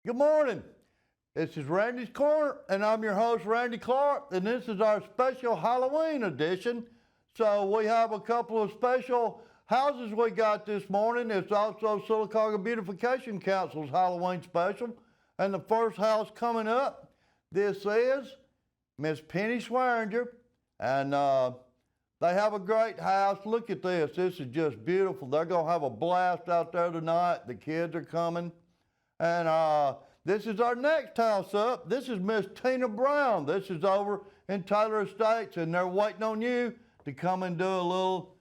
Good morning. This is Randy's Corner, and I'm your host, Randy Clark, and this is our special Halloween edition. So we have a couple of special houses we got this morning. It's also Sylacauga Beautification Council's Halloween special. And the first house coming up, this is Miss Penny Swearinger, and they have a great house. Look at this. This is just beautiful. They're going to have a blast out there tonight. The kids are coming. And this is our next house up. This is Miss Tina Brown. This is over in Taylor Estates, and they're waiting on you to come and do a little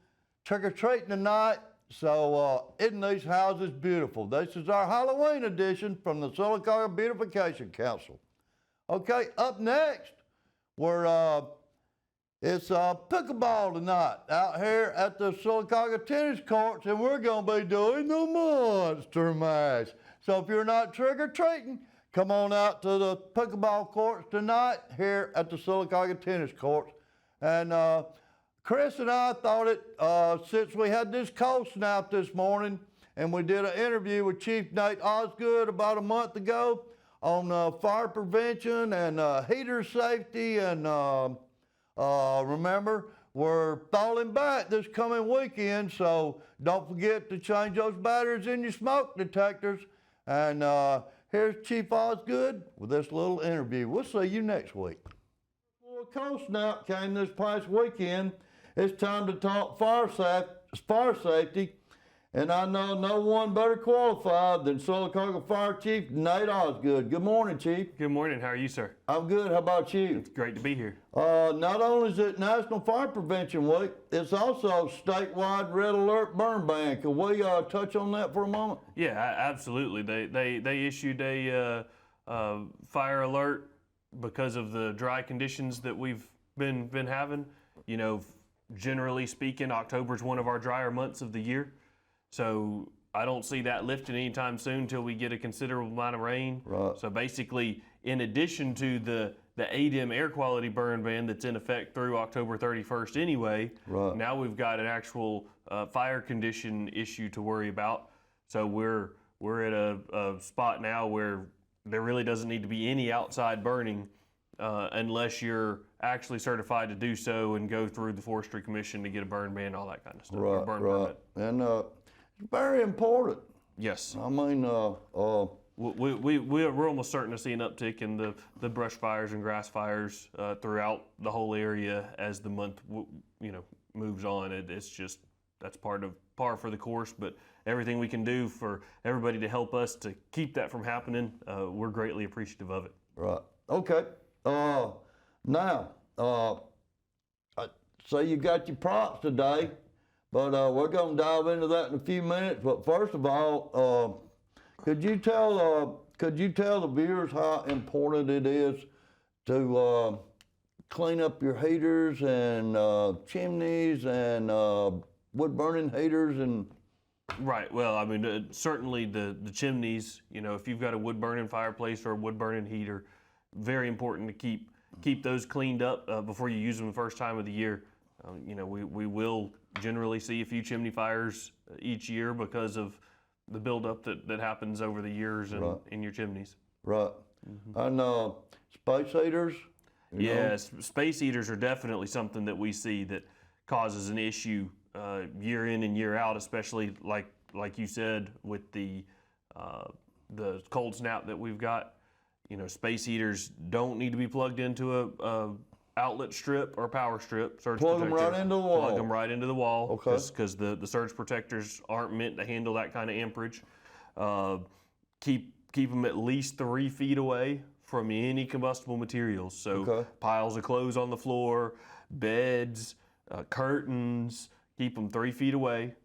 trick-or-treating tonight. So isn't these houses beautiful? This is our Halloween edition from the Sylacauga Beautification Council. Okay, up next, it's pickleball tonight out here at the Sylacauga tennis courts, and we're going to be doing the Monster Mash. So if you're not trick-or-treating, come on out to the pickleball courts tonight here at the Sylacauga tennis courts. And Chris and I thought it, since we had this cold snap this morning, and we did an interview with Chief Nate Osgood about a month ago on fire prevention and heater safety, and remember, we're falling back this coming weekend, so don't forget to change those batteries in your smoke detectors. And here's Chief Osgood with this little interview. We'll see you next week. Before a cold snap came this past weekend, it's time to talk fire safety. And I know no one better qualified than Sylacauga Fire Chief Nate Osgood. Good morning, Chief. Good morning. How are you, sir? I'm good. How about you? It's great to be here. Not only is it National Fire Prevention Week, it's also statewide Red Alert Burn Ban. Can we touch on that for a moment? Yeah, absolutely. They issued a fire alert because of the dry conditions that we've been having. You know, generally speaking, October is one of our drier months of the year. So I don't see that lifting anytime soon until we get a considerable amount of rain. Right. So basically, in addition to the ADEM air quality burn ban that's in effect through October 31st anyway, right, now we've got an actual fire condition issue to worry about. So we're at a spot now where there really doesn't need to be any outside burning unless you're actually certified to do so and go through the Forestry Commission to get a burn ban, all that kind of stuff. Right, burn right. permit. And it's very important. Yes. I mean, we're almost certain to see an uptick in the brush fires and grass fires throughout the whole area as the month moves on. It's just that's par for the course. But everything we can do for everybody to help us to keep that from happening, we're greatly appreciative of it. Right. Okay. Now, so you got your props today, but we're going to dive into that in a few minutes. But first of all, could you tell the viewers how important it is to clean up your heaters and chimneys and wood burning heaters and? Right. Well, I mean, certainly the chimneys. You know, if you've got a wood burning fireplace or a wood burning heater, very important to keep those cleaned up before you use them the first time of the year. We will generally see a few chimney fires each year because of the buildup that happens over the years in your chimneys. Right. Mm-hmm. And space heaters? Yes, space heaters are definitely something that we see that causes an issue year in and year out, especially like you said with the cold snap that we've got. You know, space heaters don't need to be plugged into a outlet strip or power strip. Surge plug protector. them right into the wall. Plug them right into the wall. Okay. Because the surge protectors aren't meant to handle that kind of amperage. Keep them at least 3 feet away from any combustible materials. So piles of clothes on the floor, beds, curtains. Keep them 3 feet away,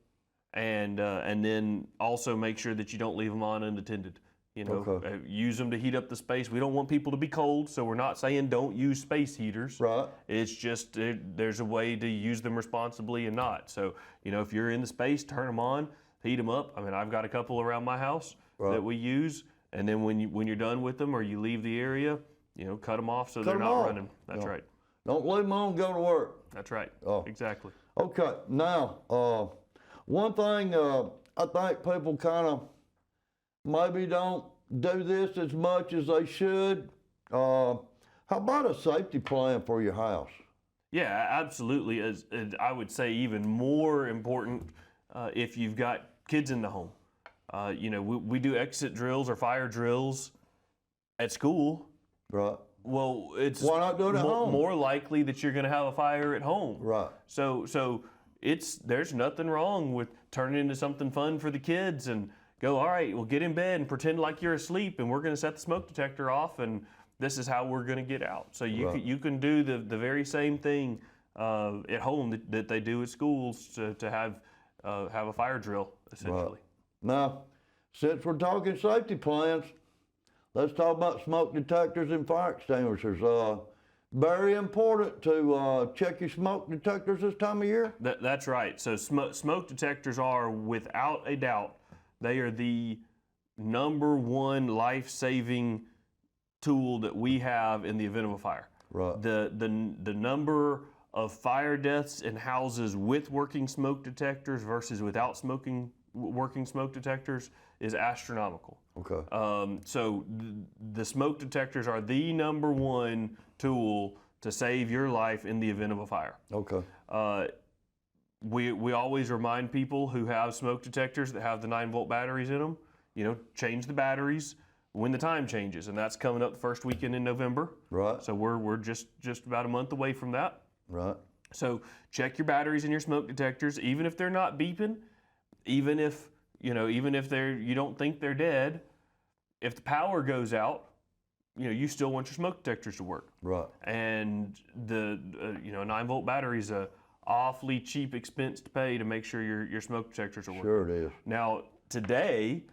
and then also make sure that you don't leave them on unattended. You know, use them to heat up the space. We don't want people to be cold, so we're not saying don't use space heaters. Right. It's just there's a way to use them responsibly and not. So, you know, if you're in the space, turn them on, heat them up. I mean, I've got a couple around my house that we use, and then when you're done with them or you leave the area, you know, cut them off so they're not running. That's right. Don't leave them on and go to work. That's right. Exactly. Okay. Now, one thing I think people kind of maybe don't do this as much as they should. How about a safety plan for your house? Yeah, absolutely. As I would say, even more important if you've got kids in the home. We do exit drills or fire drills at school. Right. Well, it's why not do it at home? More likely that you're going to have a fire at home. Right. So there's nothing wrong with turning into something fun for the kids and go, all right, well, get in bed and pretend like you're asleep, and we're going to set the smoke detector off, and this is how we're going to get out. So you can do the very same thing at home that they do at schools to have a fire drill, essentially. Right. Now, since we're talking safety plans, let's talk about smoke detectors and fire extinguishers. Very important to check your smoke detectors this time of year. That's right. So smoke detectors are, without a doubt, they are the #1 life-saving tool that we have in the event of a fire. Right. The number of fire deaths in houses with working smoke detectors versus without working smoke detectors is astronomical. Okay. So the smoke detectors are the #1 tool to save your life in the event of a fire. Okay. We always remind people who have smoke detectors that have the 9-volt batteries in them, change the batteries when the time changes, and that's coming up the first weekend in November. Right. So we're just about a month away from that. Right. So check your batteries in your smoke detectors, even if they're not beeping, even if you don't think they're dead. If the power goes out, you still want your smoke detectors to work. Right. And the a 9-volt battery is a awfully cheap expense to pay to make sure your smoke detectors are working. Sure it is. Now today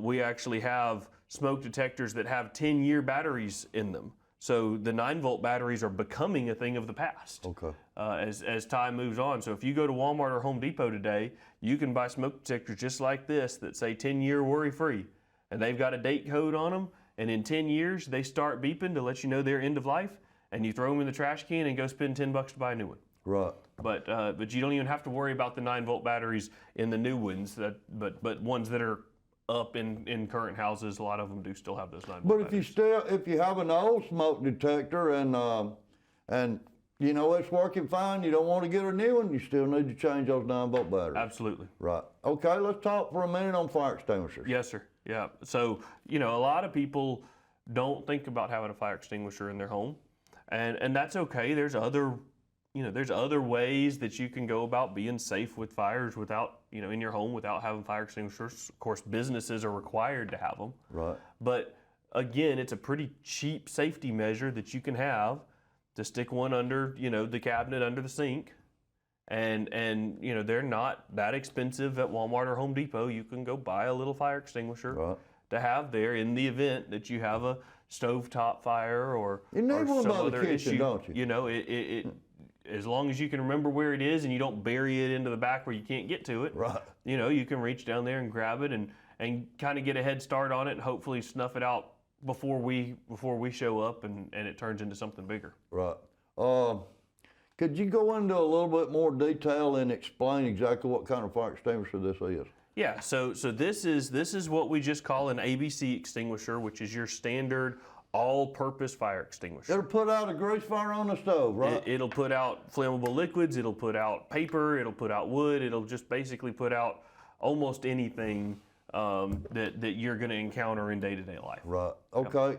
we actually have smoke detectors that have 10-year batteries in them. So the 9-volt batteries are becoming a thing of the past. Okay. As time moves on. So if you go to Walmart or Home Depot today, you can buy smoke detectors just like this that say 10-year worry-free. And they've got a date code on them, and in 10 years they start beeping to let you know they're end of life, and you throw them in the trash can and go spend $10 to buy a new one. Right. But you don't even have to worry about the 9-volt batteries in the new ones, but ones that are up in current houses, a lot of them do still have those 9-volt But batteries. if you have an old smoke detector and it's working fine, you don't want to get a new one, you still need to change those 9-volt batteries. Absolutely. Right. Okay, let's talk for a minute on fire extinguishers. Yes, sir. Yeah. So, a lot of people don't think about having a fire extinguisher in their home, and that's okay. There's other ways that you can go about being safe with fires without, in your home without having fire extinguishers. Of course, businesses are required to have them. Right. But again, it's a pretty cheap safety measure that you can have to stick one under, the cabinet under the sink. And they're not that expensive at Walmart or Home Depot. You can go buy a little fire extinguisher to have there in the event that you have a stovetop fire or some other issue. Don't you? It as long as you can remember where it is and you don't bury it into the back where you can't get to it. Right. You can reach down there and grab it and kind of get a head start on it and hopefully snuff it out before we show up and it turns into something bigger. Right. Could you go into a little bit more detail and explain exactly what kind of fire extinguisher this is? Yeah, so this is what we just call an ABC extinguisher, which is your standard all-purpose fire extinguisher. It'll put out a grease fire on the stove, right? It'll put out flammable liquids, it'll put out paper, it'll put out wood, it'll just basically put out almost anything that you're going to encounter in day-to-day life. Right. Okay.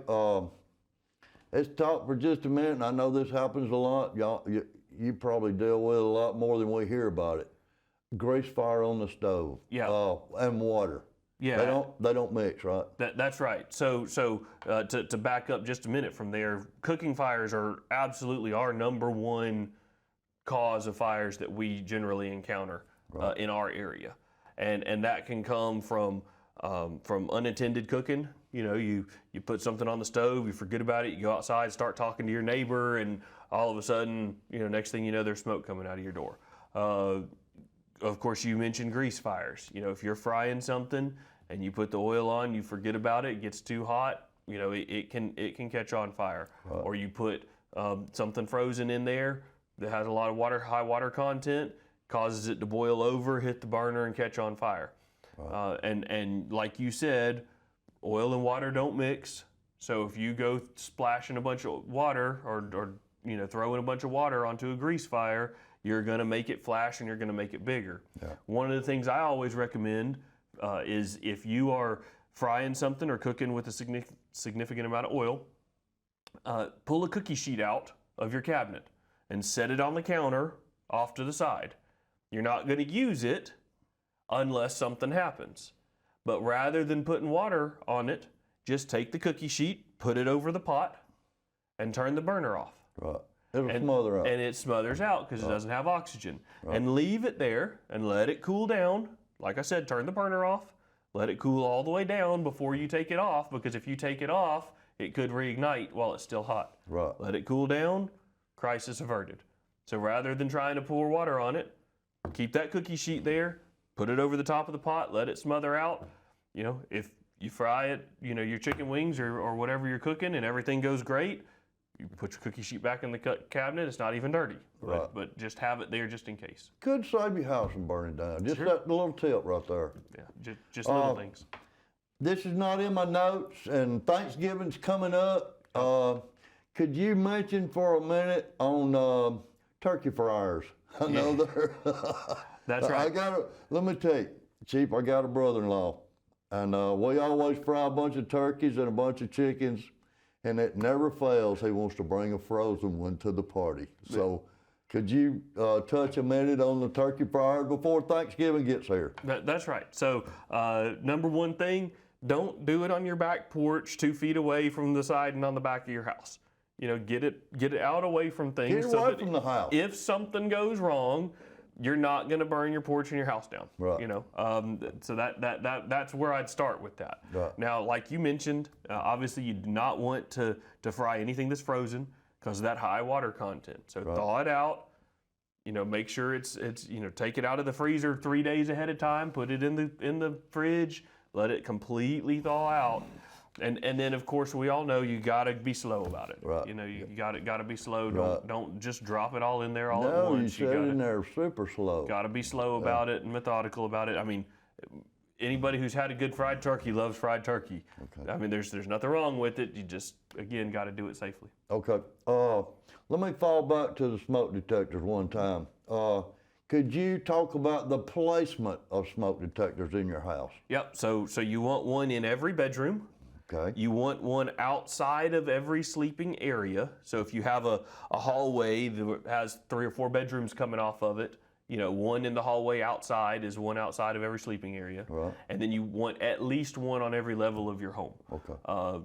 Let's talk for just a minute, and I know this happens a lot. You probably deal with it a lot more than we hear about it. Grease fire on the stove. Yeah. And water. Yeah. They don't mix, right? That's right. So to back up just a minute from there, cooking fires are absolutely our #1 cause of fires that we generally encounter in our area, and that can come from unintended cooking. You put something on the stove, you forget about it, you go outside, start talking to your neighbor, and all of a sudden, next thing you know, there's smoke coming out of your door. Of course, you mentioned grease fires. If you're frying something and you put the oil on, you forget about it, it gets too hot, it can catch on fire. Right. Or you put something frozen in there that has a lot of high water content, causes it to boil over, hit the burner, and catch on fire. Right. And like you said, oil and water don't mix. So if you go splashing a bunch of water or throwing a bunch of water onto a grease fire, you're going to make it flash and you're going to make it bigger. Yeah. One of the things I always recommend is if you are frying something or cooking with a significant amount of oil, pull a cookie sheet out of your cabinet and set it on the counter off to the side. You're not going to use it unless something happens. But rather than putting water on it, just take the cookie sheet, put it over the pot, and turn the burner off. Right. It'll smother out. And it smothers out because it doesn't have oxygen. Right. And leave it there and let it cool down. Like I said, turn the burner off, let it cool all the way down before you take it off, because if you take it off, it could reignite while it's still hot. Right. Let it cool down, crisis averted. So rather than trying to pour water on it, keep that cookie sheet there, put it over the top of the pot, let it smother out. If you fry it, your chicken wings or whatever you're cooking and everything goes great, you put your cookie sheet back in the cabinet, it's not even dirty. Right. But just have it there just in case. Could save your house from burning down. Just Sure. that little tip right there. Yeah, just little things. This is not in my notes, and Thanksgiving's coming up. Could you mention for a minute on turkey fryers? I know they're. That's right. Let me tell you, Chief, I got a brother-in-law, and we always fry a bunch of turkeys and a bunch of chickens, and it never fails. He wants to bring a frozen one to the party. So could you touch a minute on the turkey fryer before Thanksgiving gets here? That's right. So number one thing, don't do it on your back porch 2 feet away from the side and on the back of your house. Get it out away from things. Get away from the house. If something goes wrong, you're not going to burn your porch and your house down. Right. So that's where I'd start with that. Right. Now, like you mentioned, obviously you do not want to fry anything that's frozen because of that high water content. So thaw it out. Make sure it's take it out of the freezer 3 days ahead of time. Put it in the fridge. Let it completely thaw out. And then of course we all know you gotta be slow about it. Right. You gotta be slow. Right. Don't just drop it all in there all No, at once. you set it in there super slow. Gotta be slow about it and methodical about it. I mean, anybody who's had a good fried turkey loves fried turkey. Okay. I mean, there's nothing wrong with it. You just again got to do it safely. Okay. Let me fall back to the smoke detectors one time. Could you talk about the placement of smoke detectors in your house? Yep. So you want one in every bedroom. Okay. You want one outside of every sleeping area. So if you have a hallway that has 3 or 4 bedrooms coming off of it, one in the hallway outside is one outside of every sleeping area. Right. And then you want at least one on every level of your home. Okay.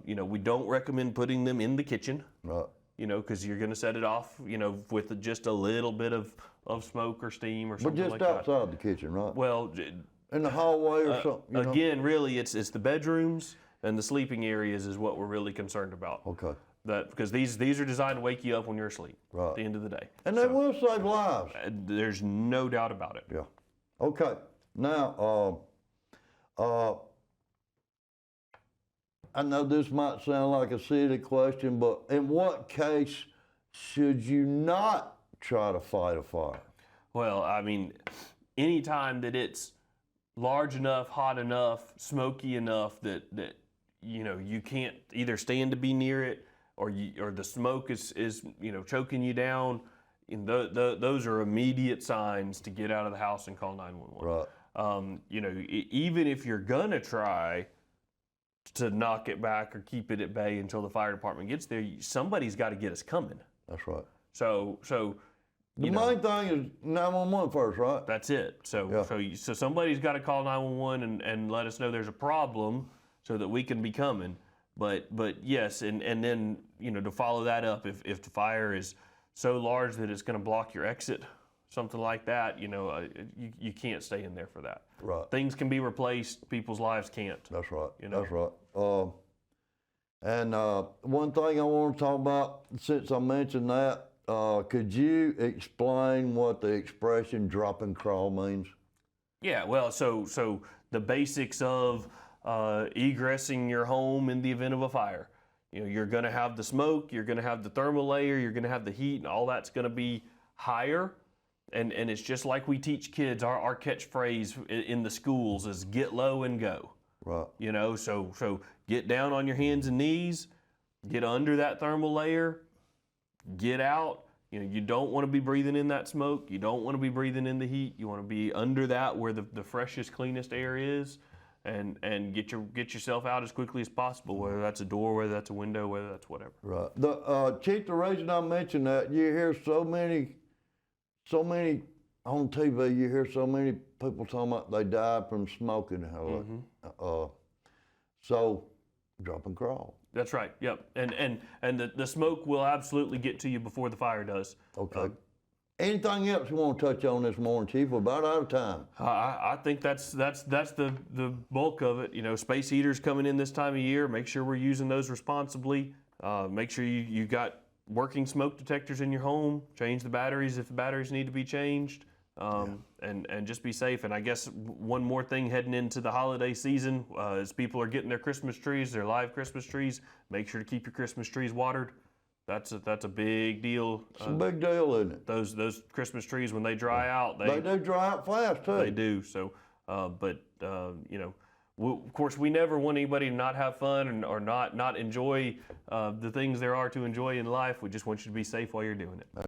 We don't recommend putting them in the kitchen. Right. Because you're going to set it off, with just a little bit of smoke or steam or something like that. But just outside the kitchen, right? Well, in the hallway or something. Again, really, it's the bedrooms and the sleeping areas is what we're really concerned about. Okay. Because these are designed to wake you up when you're asleep. Right. At the end of the day. And they will save lives. There's no doubt about it. Yeah. Okay. Now, I know this might sound like a silly question, but in what case should you not try to fight a fire? Well, I mean, anytime that it's large enough, hot enough, smoky enough that you can't either stand to be near it or the smoke is choking you down, those are immediate signs to get out of the house and call 911. Right. Even if you're gonna try to knock it back or keep it at bay until the fire department gets there, somebody's got to get us coming. That's right. So the main thing is 911 first, right? That's it. So somebody's got to call 911 and let us know there's a problem so that we can be coming. But yes, and then to follow that up, if the fire is so large that it's going to block your exit, something like that, you can't stay in there for that. Right. Things can be replaced, people's lives can't. That's right. That's right. And one thing I want to talk about, since I mentioned that, could you explain what the expression drop and crawl means? Yeah, well, so the basics of egressing your home in the event of a fire. You're going to have the smoke, you're going to have the thermal layer, you're going to have the heat, and all that's going to be higher. And it's just like we teach kids, our catchphrase in the schools is get low and go. Right. So get down on your hands and knees, get under that thermal layer, get out. You know, you don't want to be breathing in that smoke. You don't want to be breathing in the heat. You want to be under that where the freshest, cleanest air is, and get yourself out as quickly as possible, whether that's a door, whether that's a window, whether that's whatever. Right. Chief, the reason I mention that, you hear so many on TV, you hear so many people talking about they died from smoking. So drop and crawl. That's right. Yep. And the smoke will absolutely get to you before the fire does. Okay. Anything else you want to touch on this morning, Chief? We're about out of time. I think that's the bulk of it. You know, space heaters coming in this time of year. Make sure we're using those responsibly. Make sure you got working smoke detectors in your home. Change the batteries if the batteries need to be changed. And just be safe. And I guess one more thing heading into the holiday season, as people are getting their Christmas trees, their live Christmas trees, make sure to keep your Christmas trees watered. That's a big deal. It's a big deal, isn't it? Those Christmas trees, when they dry out, they do dry out fast too. They do. So, you know, of course, we never want anybody to not have fun or not enjoy the things there are to enjoy in life. We just want you to be safe while you're doing it.